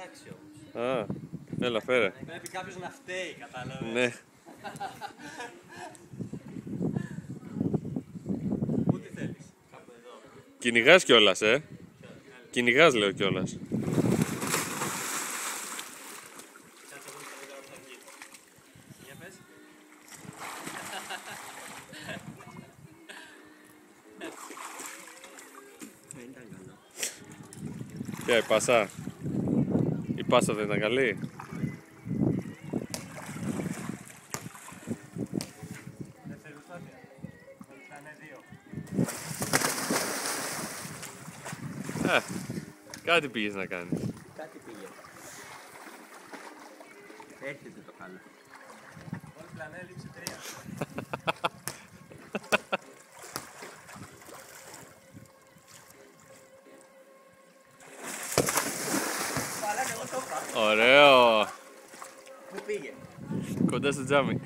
πετάξει όμως. Α, έλα φέρε. Πρέπει κάποιος να φταίει, κατάλαβες. Ναι. Πού τι θέλεις, κάπου εδώ. Κυνηγάς κιόλας, Κυνηγάς λέω κιόλας. Για πες. Δεν ήταν καλό. Ποια η πάσα? Η πάσα δεν ήταν καλή? Δεν θέλεις τότε. Θα είναι δύο. Κάτι πήγες να κάνεις. Κάτι πήγε. Έρχεται το καλό. Όλη πλανέ λείψε 3. Ωραίο! Πού πήγε? Κοντά στο τζάμι.